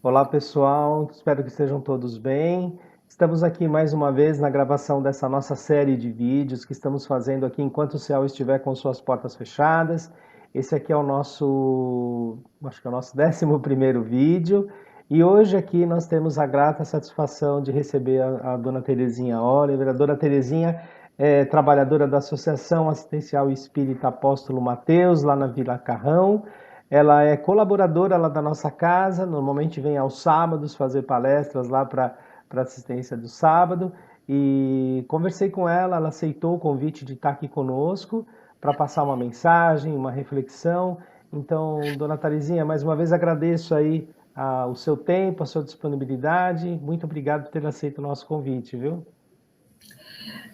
Olá, pessoal. Espero que estejam todos bem. Estamos aqui mais uma vez na gravação dessa nossa série de vídeos que estamos fazendo aqui enquanto o céu estiver com suas portas fechadas. Esse aqui é o nosso, acho que é o nosso 11º vídeo. E hoje aqui nós temos a grata satisfação de receber a dona Terezinha Oliver. A dona Terezinha é trabalhadora da Associação Assistencial Espírita Apóstolo Mateus, lá na Vila Carrão. Ela é colaboradora lá da nossa casa, normalmente vem aos sábados fazer palestras lá para assistência do sábado. E conversei com ela, ela aceitou o convite de estar aqui conosco para passar uma mensagem, uma reflexão. Então, dona Terezinha, mais uma vez agradeço aí o seu tempo, a sua disponibilidade. Muito obrigado por ter aceito o nosso convite, viu?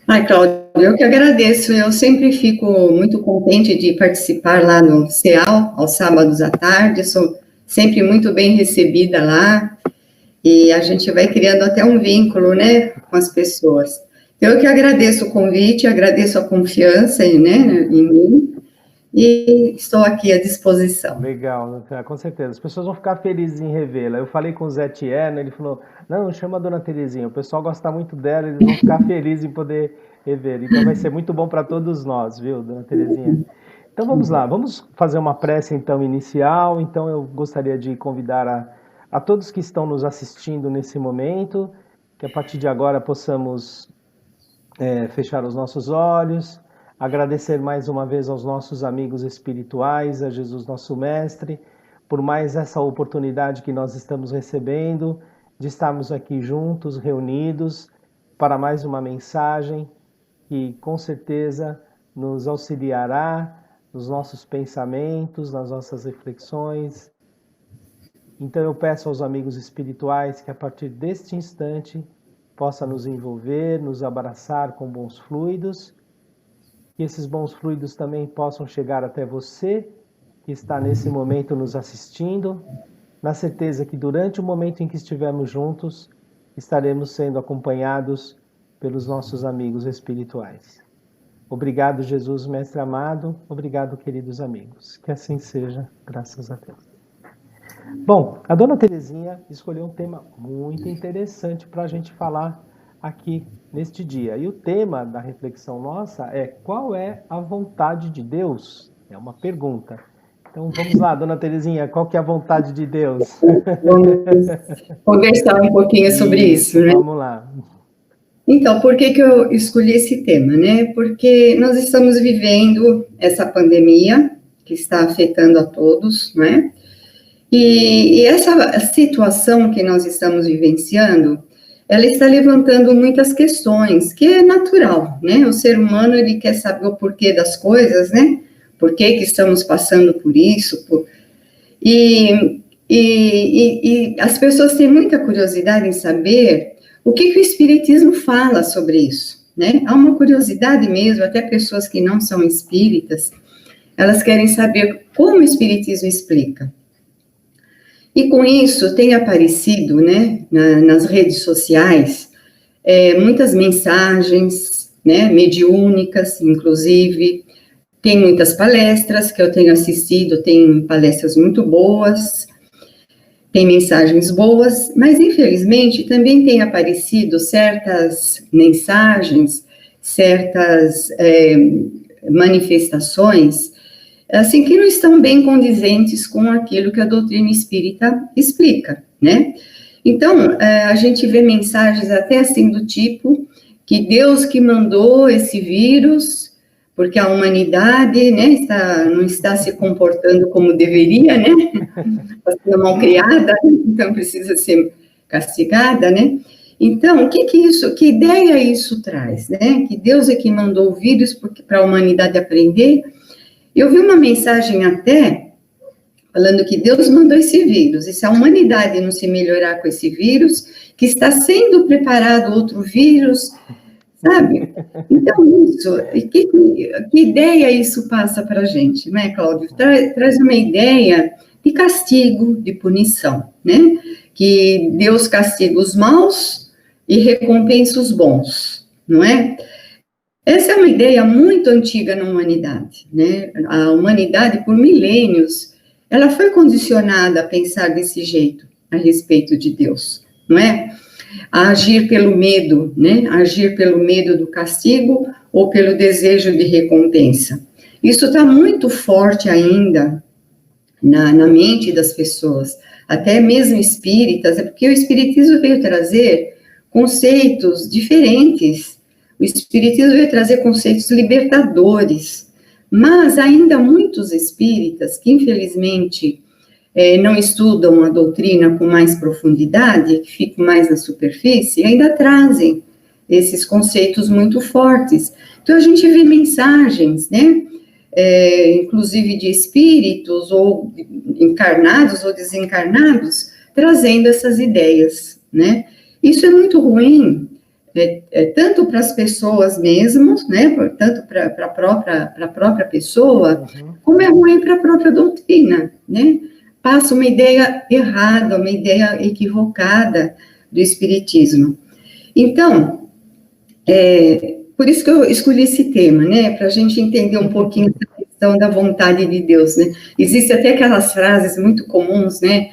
Ai, Cláudio, eu que agradeço. Eu sempre fico muito contente de participar lá no CEAL, aos sábados à tarde. Sou sempre muito bem recebida lá e a gente vai criando até um vínculo, né, com as pessoas. Eu que agradeço o convite, agradeço a confiança, né, em mim e estou aqui à disposição. Legal, com certeza. As pessoas vão ficar felizes em revê-la. Eu falei com o Zé Tierno, ele falou, não, chama a dona Terezinha, o pessoal gosta muito dela, eles vão ficar felizes em poder rever. Então vai ser muito bom para todos nós, viu, dona Terezinha? Então vamos lá, vamos fazer uma prece então inicial. Então eu gostaria de convidar a todos que estão nos assistindo nesse momento, que a partir de agora possamos fechar os nossos olhos, agradecer mais uma vez aos nossos amigos espirituais, a Jesus nosso Mestre, por mais essa oportunidade que nós estamos recebendo de estarmos aqui juntos, reunidos, para mais uma mensagem que com certeza nos auxiliará nos nossos pensamentos, nas nossas reflexões. Então eu peço aos amigos espirituais que a partir deste instante possa nos envolver, nos abraçar com bons fluidos, que esses bons fluidos também possam chegar até você, que está nesse momento nos assistindo, na certeza que durante o momento em que estivermos juntos, estaremos sendo acompanhados pelos nossos amigos espirituais. Obrigado, Jesus, Mestre amado. Obrigado, queridos amigos. Que assim seja, graças a Deus. Bom, a dona Terezinha escolheu um tema muito interessante para a gente falar aqui neste dia. E o tema da reflexão nossa é: qual é a vontade de Deus? É uma pergunta. Então vamos lá, dona Terezinha, qual que é a vontade de Deus? Vamos conversar um pouquinho sobre isso, né? Vamos lá. Então, por que eu escolhi esse tema, né? Porque nós estamos vivendo essa pandemia que está afetando a todos, né? E essa situação que nós estamos vivenciando, ela está levantando muitas questões, que é natural, né? O ser humano, ele quer saber o porquê das coisas, né? Por que estamos passando por isso? E as pessoas têm muita curiosidade em saber o que o Espiritismo fala sobre isso, né? Há uma curiosidade mesmo, até pessoas que não são espíritas, elas querem saber como o Espiritismo explica. E com isso tem aparecido, né, nas redes sociais, muitas mensagens, né, mediúnicas, inclusive, tem muitas palestras que eu tenho assistido, tem palestras muito boas, tem mensagens boas, mas infelizmente também tem aparecido certas mensagens, certas manifestações, assim, que não estão bem condizentes com aquilo que a doutrina espírita explica, né? Então, a gente vê mensagens até assim do tipo que Deus que mandou esse vírus, porque a humanidade, né, não está se comportando como deveria, né? Está sendo mal criada, então precisa ser castigada, né? Então, que ideia isso traz, né? Que Deus é que mandou o vírus para a humanidade aprender. Eu vi uma mensagem até falando que Deus mandou esse vírus, e se a humanidade não se melhorar com esse vírus, que está sendo preparado outro vírus, sabe? Então, isso, que ideia isso passa para a gente, né, Cláudio? Traz uma ideia de castigo, de punição, né? Que Deus castiga os maus e recompensa os bons, não é? Essa é uma ideia muito antiga na humanidade, né? A humanidade, por milênios, ela foi condicionada a pensar desse jeito, a respeito de Deus, não é? A agir pelo medo, né? A agir pelo medo do castigo ou pelo desejo de recompensa. Isso está muito forte ainda na mente das pessoas, até mesmo espíritas, é porque o espiritismo veio trazer conceitos diferentes, o espiritismo veio trazer conceitos libertadores, mas ainda muitos espíritas que infelizmente não estudam a doutrina com mais profundidade, que ficam mais na superfície, ainda trazem esses conceitos muito fortes. Então a gente vê mensagens, né? Inclusive de espíritos, ou encarnados ou desencarnados, trazendo essas ideias, né? Isso é muito ruim, tanto para as pessoas mesmas, né? Tanto para a própria pessoa, como é ruim para a própria doutrina, né? Passa uma ideia errada, uma ideia equivocada do espiritismo. Então, por isso que eu escolhi esse tema, né, para a gente entender um pouquinho essa questão da vontade de Deus, né. Existem até aquelas frases muito comuns, né,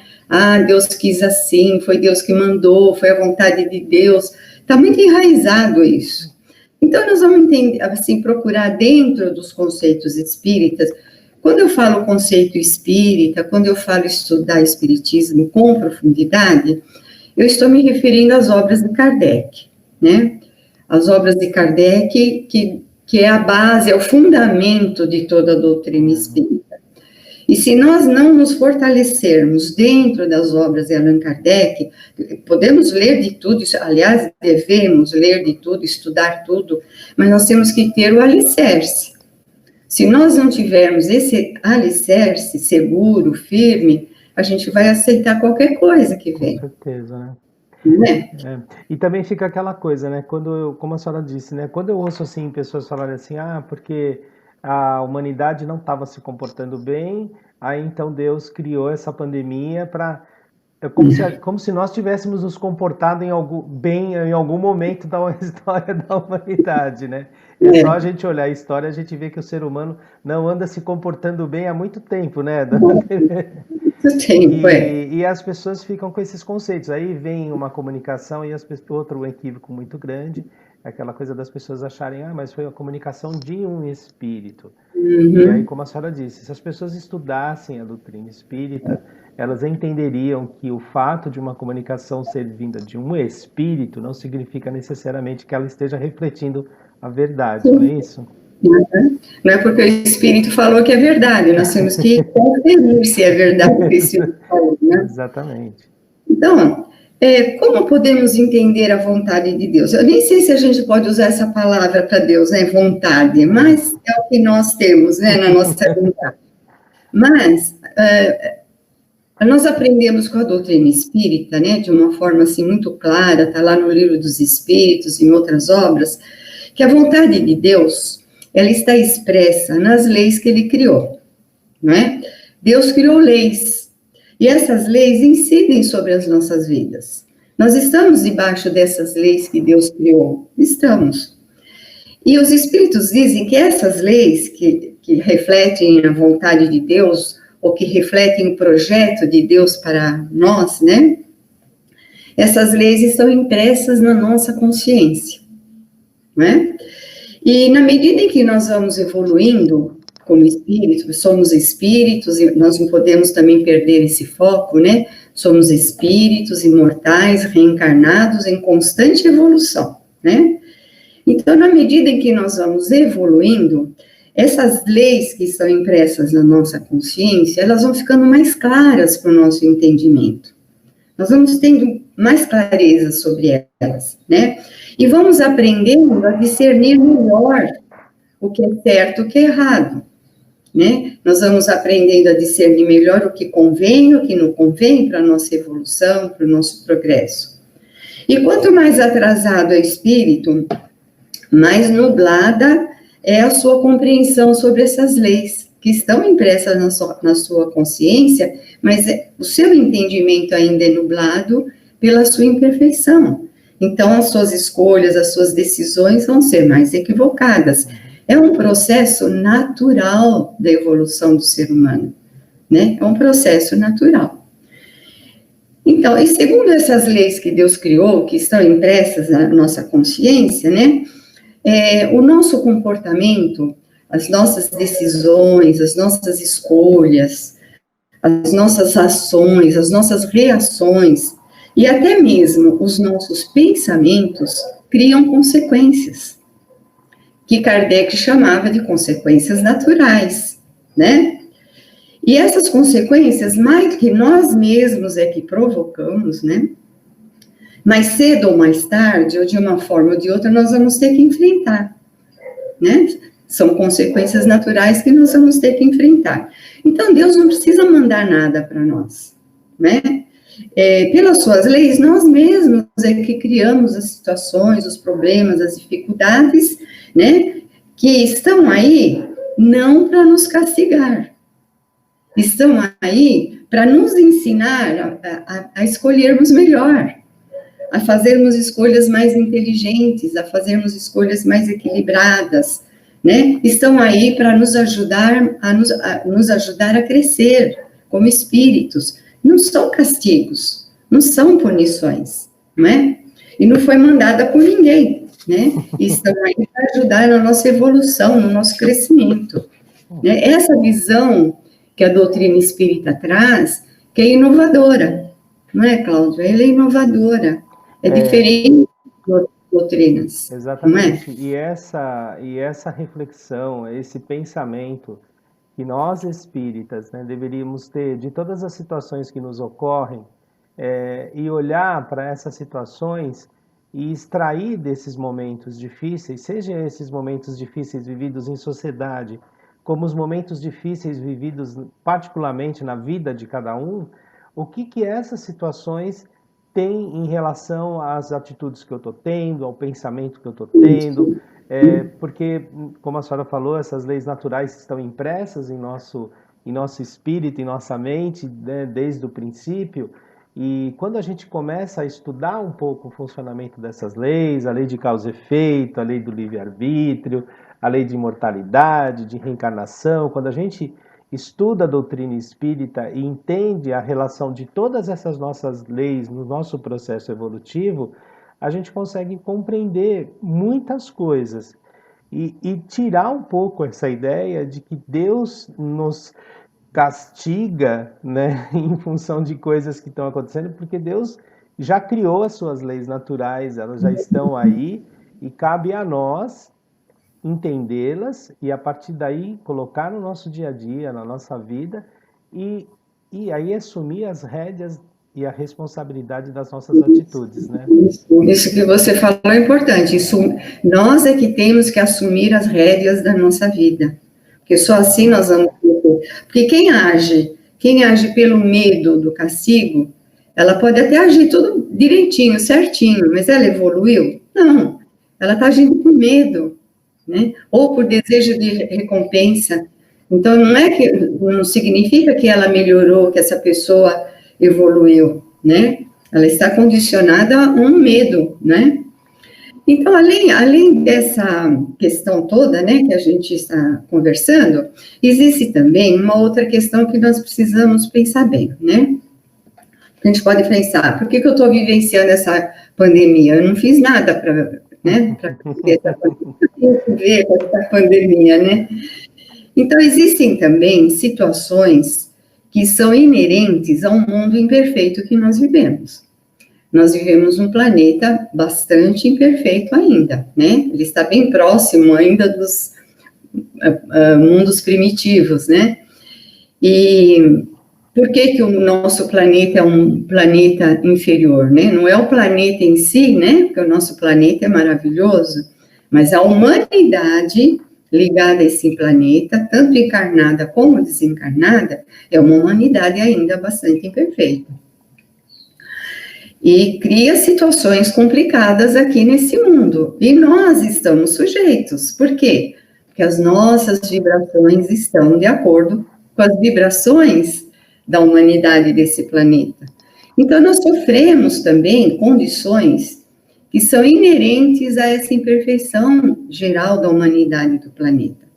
Deus quis assim, foi Deus que mandou, foi a vontade de Deus, está muito enraizado isso. Então, nós vamos entender, assim, procurar dentro dos conceitos espíritas. Quando eu falo conceito espírita, quando eu falo estudar espiritismo com profundidade, eu estou me referindo às obras de Kardec, né? As obras de Kardec, que é a base, é o fundamento de toda a doutrina espírita. E se nós não nos fortalecermos dentro das obras de Allan Kardec, podemos ler de tudo, aliás, devemos ler de tudo, estudar tudo, mas nós temos que ter o alicerce. Se nós não tivermos esse alicerce seguro, firme, a gente vai aceitar qualquer coisa que vem. Com certeza, né? Né? E também fica aquela coisa, né? Como a senhora disse, né? Quando eu ouço assim pessoas falarem assim, porque a humanidade não estava se comportando bem, aí então Deus criou essa pandemia para como se nós tivéssemos nos comportado bem em algum momento da história da humanidade, né? É só a gente olhar a história, a gente vê que o ser humano não anda se comportando bem há muito tempo, né? E as pessoas ficam com esses conceitos. Aí vem uma comunicação e outro equívoco muito grande, aquela coisa das pessoas acharem, mas foi a comunicação de um espírito. E aí, como a senhora disse, se as pessoas estudassem a doutrina espírita, elas entenderiam que o fato de uma comunicação ser vinda de um espírito não significa necessariamente que ela esteja refletindo a verdade, não é isso? Não é porque o Espírito falou que é verdade, nós temos que conferir se é verdade o que o Espírito falou, né? Exatamente. Então, como podemos entender a vontade de Deus? Eu nem sei se a gente pode usar essa palavra para Deus, né, vontade, mas é o que nós temos, né, na nossa vontade. Mas nós aprendemos com a doutrina espírita, né, de uma forma assim muito clara, está lá no Livro dos Espíritos, em outras obras, que a vontade de Deus, ela está expressa nas leis que ele criou, não é? Deus criou leis, e essas leis incidem sobre as nossas vidas. Nós estamos debaixo dessas leis que Deus criou, estamos. E os Espíritos dizem que essas leis que refletem a vontade de Deus, ou que refletem o projeto de Deus para nós, né? Essas leis estão impressas na nossa consciência, né? E na medida em que nós vamos evoluindo como espíritos, somos espíritos, e nós não podemos também perder esse foco, né? Somos espíritos imortais, reencarnados em constante evolução, né? Então, na medida em que nós vamos evoluindo, essas leis que estão impressas na nossa consciência, elas vão ficando mais claras para o nosso entendimento. Nós vamos tendo mais clareza sobre elas, né? E vamos aprendendo a discernir melhor o que é certo e o que é errado, né? Nós vamos aprendendo a discernir melhor o que convém e o que não convém para a nossa evolução, para o nosso progresso. E quanto mais atrasado é o espírito, mais nublada é a sua compreensão sobre essas leis, que estão impressas na sua consciência, mas o seu entendimento ainda é nublado pela sua imperfeição. Então, as suas escolhas, as suas decisões vão ser mais equivocadas. É um processo natural da evolução do ser humano, né? É um processo natural. Então, e segundo essas leis que Deus criou, que estão impressas na nossa consciência, né, o nosso comportamento, as nossas decisões, as nossas escolhas, as nossas ações, as nossas reações e até mesmo os nossos pensamentos criam consequências, que Kardec chamava de consequências naturais, né? E essas consequências, mais que nós mesmos é que provocamos, né? Mais cedo ou mais tarde, ou de uma forma ou de outra, nós vamos ter que enfrentar, né? São consequências naturais que nós vamos ter que enfrentar. Então, Deus não precisa mandar nada para nós, né? Pelas suas leis, nós mesmos é que criamos as situações, os problemas, as dificuldades, né? Que estão aí não para nos castigar, estão aí para nos ensinar a escolhermos melhor, a fazermos escolhas mais inteligentes, a fazermos escolhas mais equilibradas, né? Estão aí para nos ajudar nos ajudar a crescer como espíritos. Não são castigos, não são punições, não é? E não foi mandada por ninguém, né? E estão aí para ajudar na nossa evolução, no nosso crescimento. Né? Essa visão que a doutrina espírita traz, que é inovadora, não é, Cláudio? Ela é inovadora, é diferente de outras doutrinas. Exatamente. Não é? E essa reflexão, esse pensamento que nós espíritas, né, deveríamos ter de todas as situações que nos ocorrem, e olhar para essas situações e extrair desses momentos difíceis, sejam esses momentos difíceis vividos em sociedade, como os momentos difíceis vividos particularmente na vida de cada um, o que essas situações têm em relação às atitudes que eu estou tendo, ao pensamento que eu estou tendo, porque, como a senhora falou, essas leis naturais estão impressas em nosso espírito, em nossa mente, né, desde o princípio, e quando a gente começa a estudar um pouco o funcionamento dessas leis, a lei de causa e efeito, a lei do livre-arbítrio, a lei de imortalidade, de reencarnação, quando a gente estuda a doutrina espírita e entende a relação de todas essas nossas leis no nosso processo evolutivo, a gente consegue compreender muitas coisas e tirar um pouco essa ideia de que Deus nos castiga, né, em função de coisas que estão acontecendo, porque Deus já criou as suas leis naturais, elas já estão aí e cabe a nós entendê-las e a partir daí colocar no nosso dia a dia, na nossa vida e aí assumir as rédeas e a responsabilidade das nossas atitudes, né? Isso que você falou é importante. Isso, nós é que temos que assumir as rédeas da nossa vida, porque só assim nós vamos. Porque quem age pelo medo do castigo, ela pode até agir tudo direitinho, certinho, mas ela evoluiu? Não, ela está agindo por medo, né? Ou por desejo de recompensa. Então, não significa que ela melhorou, que essa pessoa evoluiu, né? Ela está condicionada a um medo, né? Então, além dessa questão toda, né, que a gente está conversando, existe também uma outra questão que nós precisamos pensar bem, né? A gente pode pensar, por que eu estou vivenciando essa pandemia? Eu não fiz nada para, né, para ver essa pandemia, né? Então, existem também situações que são inerentes ao mundo imperfeito que nós vivemos. Nós vivemos um planeta bastante imperfeito ainda, né? Ele está bem próximo ainda dos mundos primitivos, né? E por que o nosso planeta é um planeta inferior, né? Não é o planeta em si, né? Porque o nosso planeta é maravilhoso, mas a humanidade ligada a esse planeta, tanto encarnada como desencarnada, é uma humanidade ainda bastante imperfeita. E cria situações complicadas aqui nesse mundo. E nós estamos sujeitos. Por quê? Porque as nossas vibrações estão de acordo com as vibrações da humanidade desse planeta. Então, nós sofremos também condições que são inerentes a essa imperfeição geral da humanidade do planeta.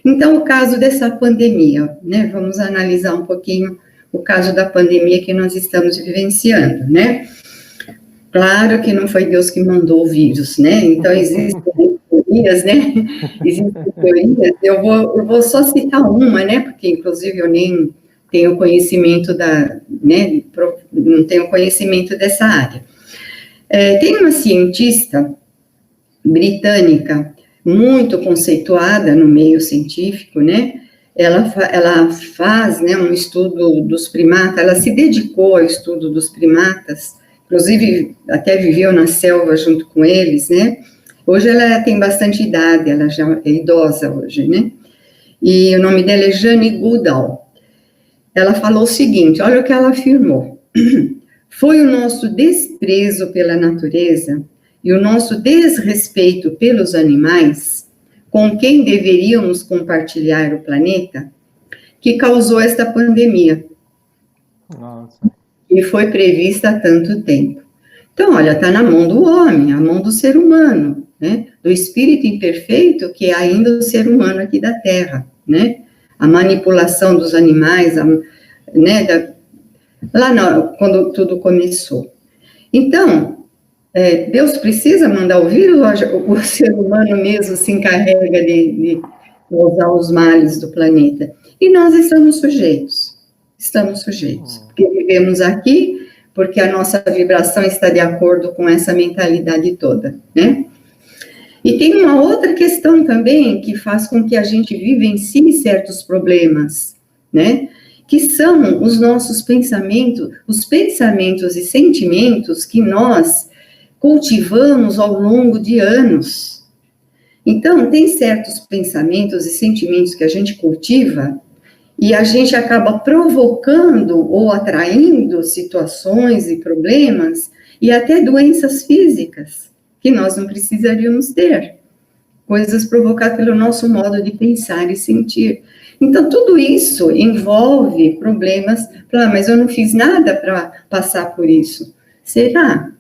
Então, o caso dessa pandemia, né? Vamos analisar um pouquinho o caso da pandemia que nós estamos vivenciando, né? Claro que não foi Deus que mandou o vírus, né? Então, existem teorias, né? Existem teorias, eu vou só citar uma, né? Porque, inclusive, eu nem tenho conhecimento né? Não tenho conhecimento dessa área. Tem uma cientista britânica, muito conceituada no meio científico, né? Ela faz, né, um estudo dos primatas, ela se dedicou ao estudo dos primatas, inclusive até viveu na selva junto com eles, né? Hoje ela tem bastante idade, ela já é idosa hoje, né? E o nome dela é Jane Goodall. Ela falou o seguinte, olha o que ela afirmou. Foi o nosso desprezo pela natureza e o nosso desrespeito pelos animais, com quem deveríamos compartilhar o planeta, que causou esta pandemia. Nossa. E foi prevista há tanto tempo. Então, olha, está na mão do homem, a mão do ser humano, né? Do espírito imperfeito, que é ainda o ser humano aqui da Terra, né? A manipulação dos animais, né? Quando tudo começou. Então, Deus precisa mandar o vírus, ou o ser humano mesmo se encarrega de causar os males do planeta? E nós estamos sujeitos, porque vivemos aqui, porque a nossa vibração está de acordo com essa mentalidade toda, né? E tem uma outra questão também que faz com que a gente vivencie certos problemas, né? Que são os nossos pensamentos, os pensamentos e sentimentos que nós cultivamos ao longo de anos. Então, tem certos pensamentos e sentimentos que a gente cultiva e a gente acaba provocando ou atraindo situações e problemas e até doenças físicas que nós não precisaríamos ter. Coisas provocadas pelo nosso modo de pensar e sentir. Então, tudo isso envolve problemas. Mas eu não fiz nada para passar por isso. Será?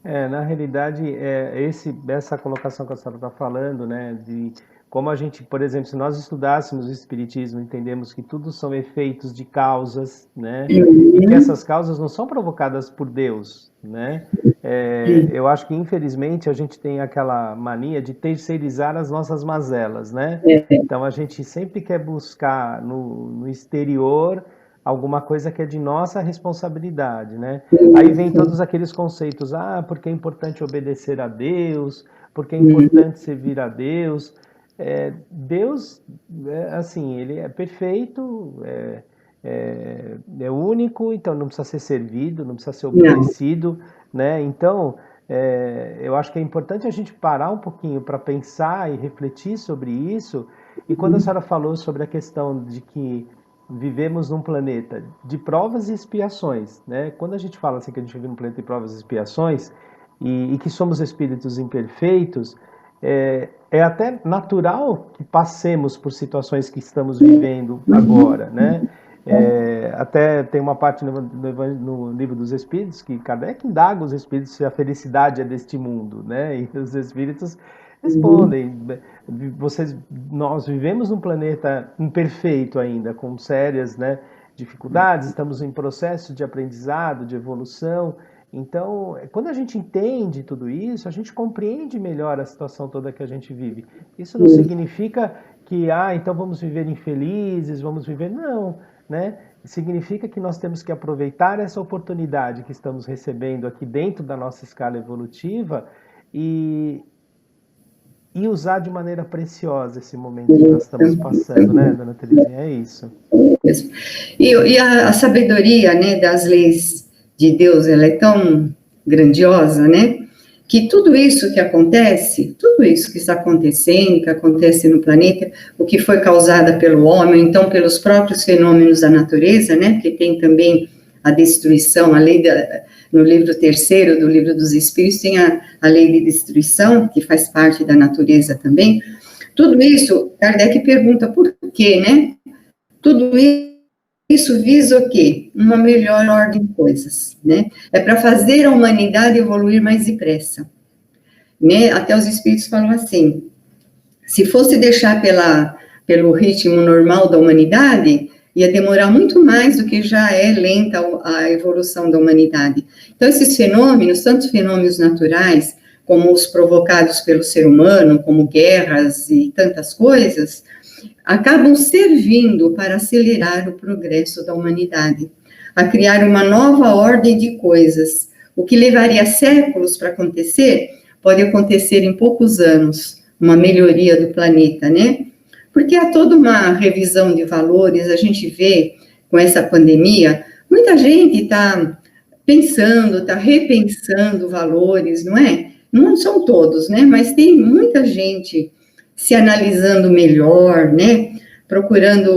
Na realidade, essa colocação que a senhora está falando, né, de como a gente, por exemplo, se nós estudássemos o Espiritismo, entendemos que tudo são efeitos de causas, né, e que essas causas não são provocadas por Deus, né, eu acho que, infelizmente, a gente tem aquela mania de terceirizar as nossas mazelas, né, então a gente sempre quer buscar no exterior alguma coisa que é de nossa responsabilidade, né? Aí vem todos aqueles conceitos, porque é importante obedecer a Deus, porque é importante servir a Deus. Deus, assim, ele é perfeito, é único, então não precisa ser servido, não precisa ser obedecido, né? Então, eu acho que é importante a gente parar um pouquinho para pensar e refletir sobre isso. E quando a senhora falou sobre a questão de que vivemos num planeta de provas e expiações, né? Quando a gente fala assim que a gente vive num planeta de provas e expiações e que somos espíritos imperfeitos, é até natural que passemos por situações que estamos vivendo agora, né? Até tem uma parte no livro dos Espíritos que Kardec indaga os Espíritos se a felicidade é deste mundo, né? E os Espíritos respondem, nós vivemos num planeta imperfeito ainda, com sérias, né, dificuldades, estamos em processo de aprendizado, de evolução. Então, quando a gente entende tudo isso, a gente compreende melhor a situação toda que a gente vive. Isso não significa que, então vamos viver infelizes, vamos viver... Não, né? Significa que nós temos que aproveitar essa oportunidade que estamos recebendo aqui dentro da nossa escala evolutiva e usar de maneira preciosa esse momento que nós estamos passando, né, dona Terezinha? É isso. E a sabedoria, né, das leis de Deus, ela é tão grandiosa, né, que tudo isso que acontece, tudo isso que está acontecendo, que acontece no planeta, o que foi causado pelo homem, então pelos próprios fenômenos da natureza, né, porque tem também a destruição, a lei no livro 3º do Livro dos Espíritos, tem a lei de destruição, que faz parte da natureza também. Tudo isso, Kardec pergunta por quê, né? Tudo isso visa o quê? Uma melhor ordem de coisas, né? É para fazer a humanidade evoluir mais depressa, né? Até os Espíritos falam assim, se fosse deixar pelo ritmo normal da humanidade, Ia demorar muito mais do que já é lenta a evolução da humanidade. Então, esses fenômenos, tanto fenômenos naturais, como os provocados pelo ser humano, como guerras e tantas coisas, acabam servindo para acelerar o progresso da humanidade, a criar uma nova ordem de coisas. O que levaria séculos para acontecer, pode acontecer em poucos anos, uma melhoria do planeta, né? Porque há toda uma revisão de valores, a gente vê com essa pandemia, muita gente está pensando, está repensando valores, não é? Não são todos, né? Mas tem muita gente se analisando melhor, né? Procurando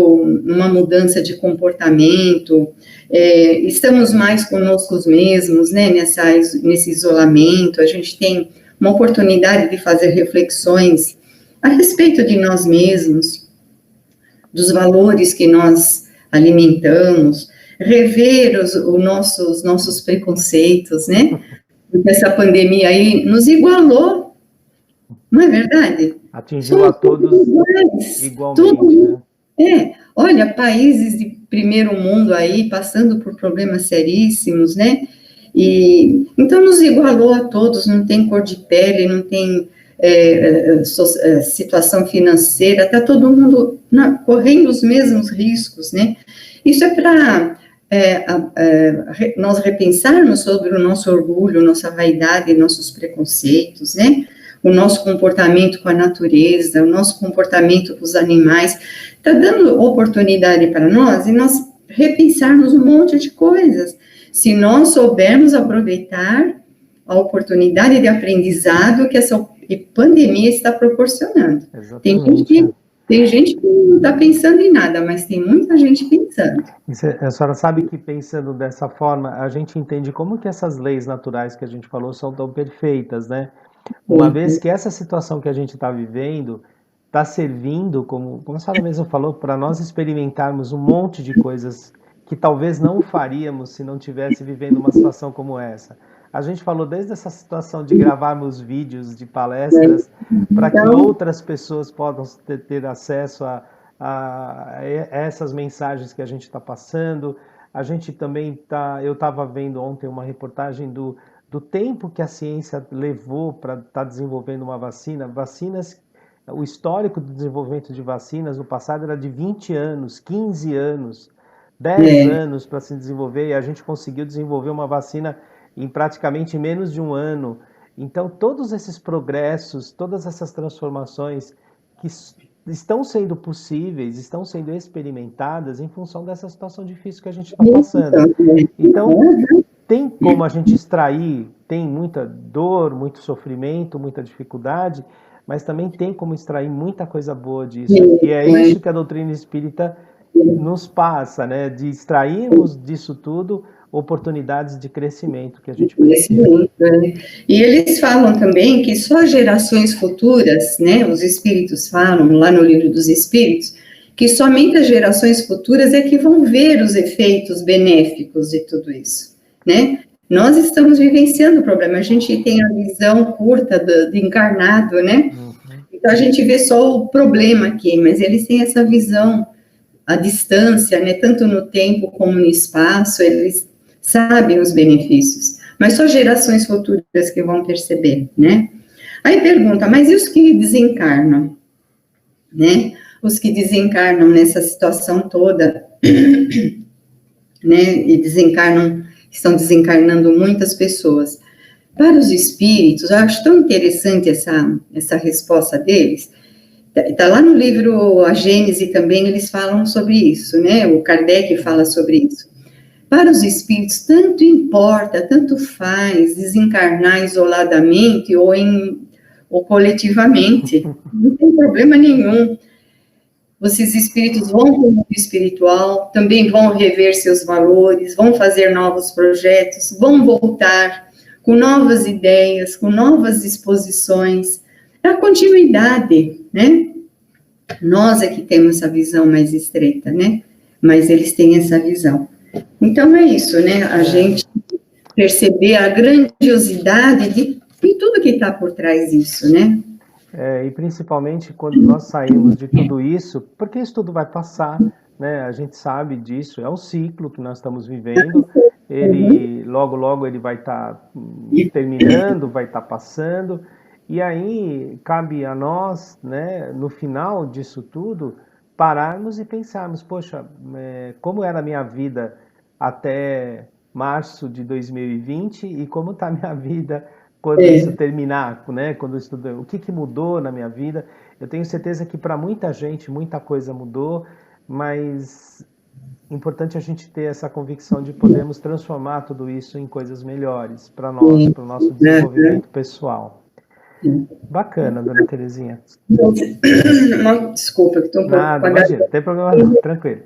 uma mudança de comportamento, estamos mais conosco mesmos, né? Nesse isolamento, a gente tem uma oportunidade de fazer reflexões a respeito de nós mesmos, dos valores que nós alimentamos, rever os nossos preconceitos, né? Porque essa pandemia aí nos igualou, não é verdade? Atingiu a todos igualmente. Tudo, né? Olha, países de primeiro mundo aí, passando por problemas seríssimos, né? E, então, nos igualou a todos, não tem cor de pele, não tem situação financeira, está todo mundo correndo os mesmos riscos, né? Isso é para nós repensarmos sobre o nosso orgulho, nossa vaidade, nossos preconceitos, né? O nosso comportamento com a natureza, o nosso comportamento com os animais, está dando oportunidade para nós e nós repensarmos um monte de coisas. Se nós soubermos aproveitar a oportunidade de aprendizado que essa pandemia está proporcionando. Tem gente que não está pensando em nada, mas tem muita gente pensando. A senhora sabe que pensando dessa forma, a gente entende como que essas leis naturais que a gente falou são tão perfeitas, né? Uma vez que essa situação que a gente está vivendo está servindo, como a senhora mesmo falou, para nós experimentarmos um monte de coisas que talvez não faríamos se não tivesse vivendo uma situação como essa. A gente falou desde essa situação de gravarmos vídeos de palestras para que outras pessoas possam ter acesso a essas mensagens que a gente está passando. A gente também eu estava vendo ontem uma reportagem do tempo que a ciência levou para estar desenvolvendo uma vacina. O histórico do desenvolvimento de vacinas no passado era de 20 anos, 15 anos, 10 anos para se desenvolver, e a gente conseguiu desenvolver uma vacina em praticamente menos de um ano. Então, todos esses progressos, todas essas transformações que estão sendo possíveis, estão sendo experimentadas em função dessa situação difícil que a gente está passando. Então, tem como a gente extrair, tem muita dor, muito sofrimento, muita dificuldade, mas também tem como extrair muita coisa boa disso. E é isso que a doutrina espírita nos passa, né? De extrairmos disso tudo oportunidades de crescimento que a gente precisa. E eles falam também que só gerações futuras, né? Os espíritos falam lá no Livro dos Espíritos, que somente as gerações futuras é que vão ver os efeitos benéficos de tudo isso, né? Nós estamos vivenciando o problema, a gente tem a visão curta do encarnado, né? Então a gente vê só o problema aqui, mas eles têm essa visão à distância, né? Tanto no tempo como no espaço, eles sabem os benefícios, mas só gerações futuras que vão perceber, né? Aí pergunta, mas e os que desencarnam, né? Os que desencarnam nessa situação toda, né? E estão desencarnando muitas pessoas. Para os espíritos, eu acho tão interessante essa resposta deles. Está lá no livro A Gênese também, eles falam sobre isso, né? O Kardec fala sobre isso. Para os espíritos, tanto importa, tanto faz desencarnar isoladamente ou coletivamente, não tem problema nenhum. Esses espíritos vão para o mundo espiritual, também vão rever seus valores, vão fazer novos projetos, vão voltar com novas ideias, com novas disposições. É a continuidade, né? Nós é que temos essa visão mais estreita, né? Mas eles têm essa visão. Então, é isso, né? A gente perceber a grandiosidade de tudo que está por trás disso, né? E principalmente quando nós saímos de tudo isso, porque isso tudo vai passar, né? A gente sabe disso, é um ciclo que nós estamos vivendo. Ele logo logo ele vai estar terminando, vai estar passando, e aí cabe a nós, né, no final disso tudo, pararmos e pensarmos, poxa, como era a minha vida até março de 2020 e como está a minha vida quando isso terminar, né? Quando isso tudo, o que que mudou na minha vida? Eu tenho certeza que para muita gente muita coisa mudou, mas importante a gente ter essa convicção de podermos transformar tudo isso em coisas melhores para nós, para o nosso desenvolvimento pessoal. Bacana, dona Terezinha. Desculpa, que estou um pouco... Nada, imagina, não tem problema não, tranquilo.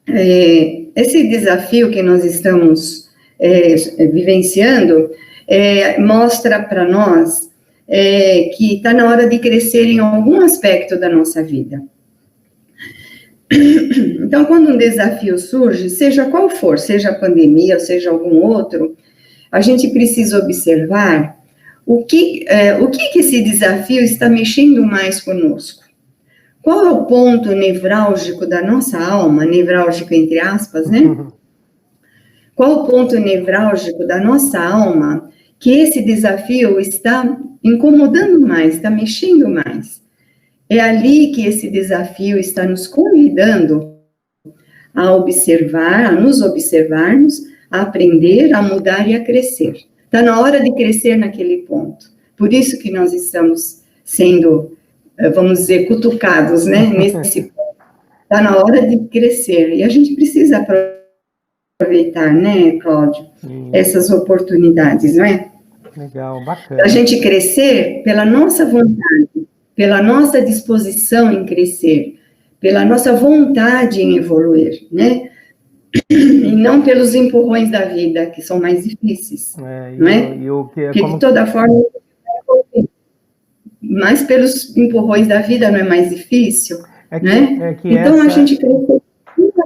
Esse desafio que nós estamos vivenciando mostra para nós que está na hora de crescer em algum aspecto da nossa vida. Então, quando um desafio surge, seja qual for, seja a pandemia, ou seja algum outro, a gente precisa observar o que esse desafio está mexendo mais conosco. Qual é o ponto nevrálgico da nossa alma, nevrálgico entre aspas, né? Qual o ponto nevrálgico da nossa alma que esse desafio está incomodando mais, está mexendo mais? É ali que esse desafio está nos convidando a observar, a nos observarmos, a aprender, a mudar e a crescer. Está na hora de crescer naquele ponto. Por isso que nós estamos sendo, vamos dizer, cutucados, né, nesse ponto. Está na hora de crescer. E a gente precisa aproveitar, né, Cláudio, essas oportunidades, não é? Legal, bacana. A gente crescer pela nossa vontade, pela nossa disposição em crescer, pela nossa vontade em evoluir, né? E não pelos empurrões da vida, que são mais difíceis, não é? Porque, de toda forma, mas pelos empurrões da vida não é mais difícil, né? Então, a gente cresce pela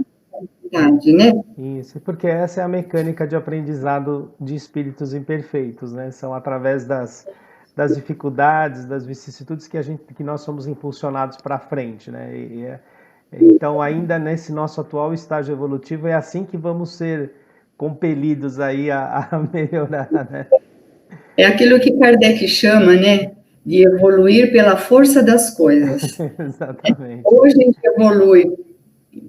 vontade, né? Isso, porque essa é a mecânica de aprendizado de espíritos imperfeitos, né? São através das dificuldades, das vicissitudes que nós somos impulsionados para frente, né? Então, ainda nesse nosso atual estágio evolutivo, é assim que vamos ser compelidos aí a melhorar, né? É aquilo que Kardec chama, né, de evoluir pela força das coisas. Exatamente. Ou a gente evolui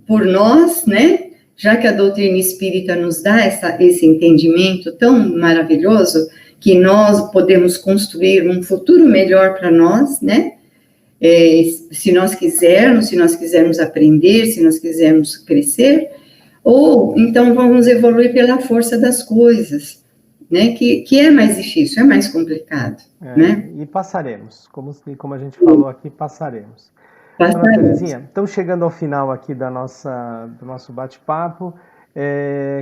por nós, né, já que a doutrina espírita nos dá esse entendimento tão maravilhoso, que nós podemos construir um futuro melhor para nós, né? Se nós quisermos aprender, se nós quisermos crescer, ou então vamos evoluir pela força das coisas, né? Que é mais difícil, é mais complicado, né? E passaremos, como a gente falou aqui, passaremos. Dona Terezinha, estamos chegando ao final aqui do nosso bate-papo.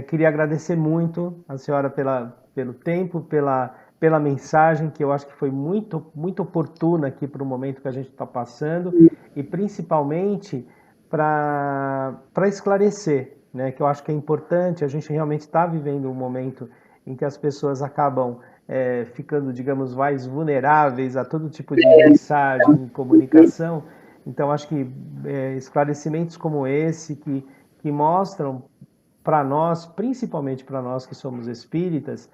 Queria agradecer muito a senhora pelo tempo, pela mensagem, que eu acho que foi muito, muito oportuna aqui para o momento que a gente está passando, e principalmente para esclarecer, né, que eu acho que é importante. A gente realmente está vivendo um momento em que as pessoas acabam ficando, digamos, mais vulneráveis a todo tipo de mensagem e comunicação. Então, acho que esclarecimentos como esse, que mostram para nós, principalmente para nós que somos espíritas,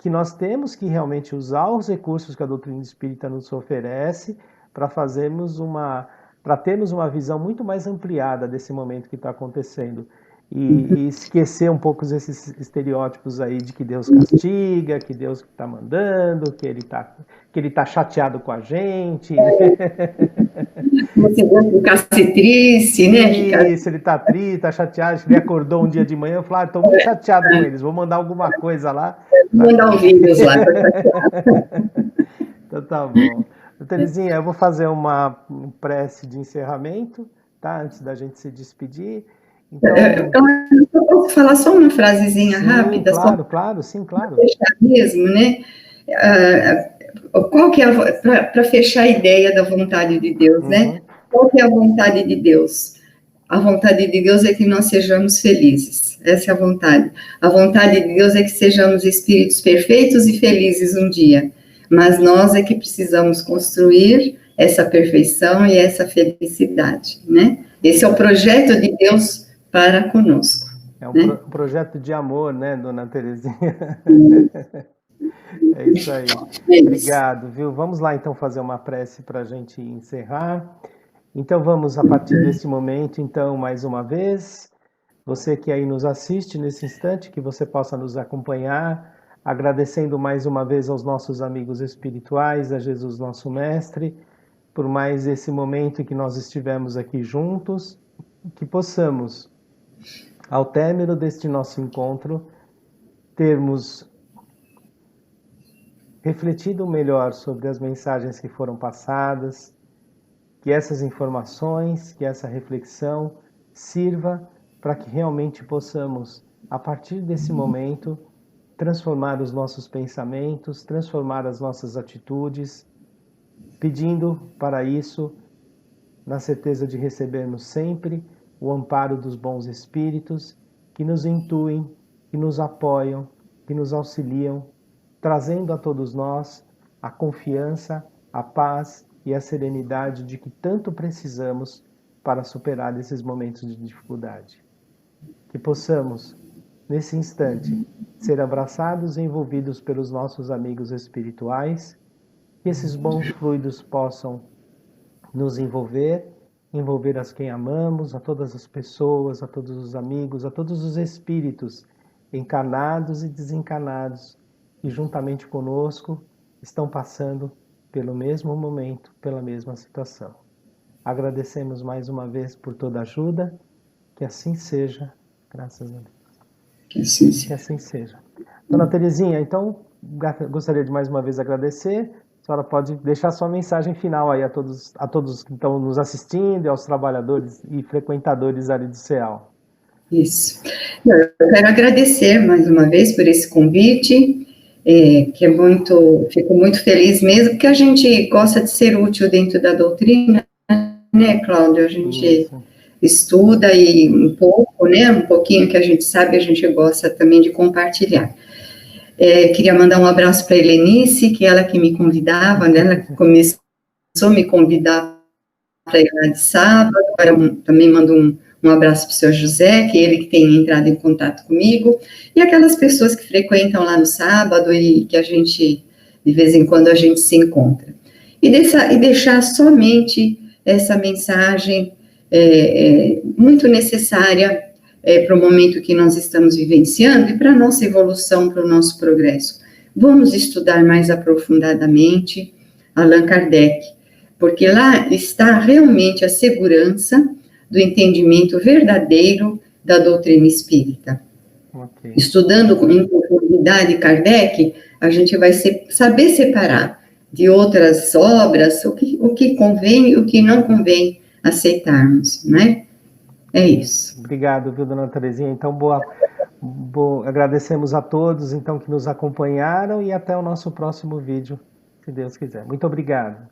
que nós temos que realmente usar os recursos que a doutrina espírita nos oferece para termos uma visão muito mais ampliada desse momento que está acontecendo. E esquecer um pouco esses estereótipos aí de que Deus castiga, que Deus está mandando, que ele tá chateado com a gente. Você vai ficar triste, né? Isso, ele tá triste, tá chateado. Ele acordou um dia de manhã e falou: estou muito chateado com eles, vou mandar alguma coisa lá. Vou mandar um vídeo lá. Então tá bom. Terezinha, eu vou fazer uma prece de encerramento, tá? Antes da gente se despedir. Então, eu posso falar só uma frasezinha rápida? Claro, claro, sim, claro. Para fechar mesmo, né? Qual que é para fechar a ideia da vontade de Deus, né? Qual que é a vontade de Deus? A vontade de Deus é que nós sejamos felizes. Essa é a vontade. A vontade de Deus é que sejamos espíritos perfeitos e felizes um dia. Mas nós é que precisamos construir essa perfeição e essa felicidade, né? Esse é o projeto de Deus para conosco. É um né? projeto de amor, né, dona Terezinha? É isso aí. É isso. Obrigado, viu? Vamos lá, então, fazer uma prece para a gente encerrar. Então, vamos, a partir desse momento, então, mais uma vez, você que aí nos assiste nesse instante, que você possa nos acompanhar, agradecendo mais uma vez aos nossos amigos espirituais, a Jesus nosso Mestre, por mais esse momento em que nós estivemos aqui juntos, que possamos, ao término deste nosso encontro, termos refletido melhor sobre as mensagens que foram passadas, que essas informações, que essa reflexão sirva para que realmente possamos, a partir desse momento, transformar os nossos pensamentos, transformar as nossas atitudes, pedindo para isso, na certeza de recebermos sempre o amparo dos bons espíritos que nos intuem, que nos apoiam, que nos auxiliam, trazendo a todos nós a confiança, a paz e a serenidade de que tanto precisamos para superar esses momentos de dificuldade. Que possamos, nesse instante, ser abraçados e envolvidos pelos nossos amigos espirituais, que esses bons fluidos possam nos envolver as quem amamos, a todas as pessoas, a todos os amigos, a todos os espíritos encarnados e desencarnados que juntamente conosco estão passando pelo mesmo momento, pela mesma situação. Agradecemos mais uma vez por toda a ajuda, que assim seja, graças a Deus. Que assim seja. Que assim seja. Dona Terezinha, então, gostaria de mais uma vez agradecer. A senhora pode deixar sua mensagem final aí a todos que estão nos assistindo e aos trabalhadores e frequentadores ali do CEAL. Isso. Eu quero agradecer mais uma vez por esse convite, que é fico muito feliz mesmo, porque a gente gosta de ser útil dentro da doutrina, né, Cláudio? A gente estuda e um pouco, né, um pouquinho que a gente sabe, a gente gosta também de compartilhar. Queria mandar um abraço para a Helenice, que ela que me convidava, né, ela que começou a me convidar para ir lá de sábado. Agora também mando um abraço para o seu José, que é ele que tem entrado em contato comigo, e aquelas pessoas que frequentam lá no sábado e que a gente, de vez em quando, a gente se encontra. E deixar somente essa mensagem muito necessária para o momento que nós estamos vivenciando e para a nossa evolução, para o nosso progresso. Vamos estudar mais aprofundadamente Allan Kardec, porque lá está realmente a segurança do entendimento verdadeiro da doutrina espírita. Okay. Estudando em profundidade Kardec, a gente vai saber separar de outras obras o que convém e o que não convém aceitarmos, né? É isso. Obrigado, viu, dona Terezinha? Então, agradecemos a todos, então, que nos acompanharam e até o nosso próximo vídeo, se Deus quiser. Muito obrigado.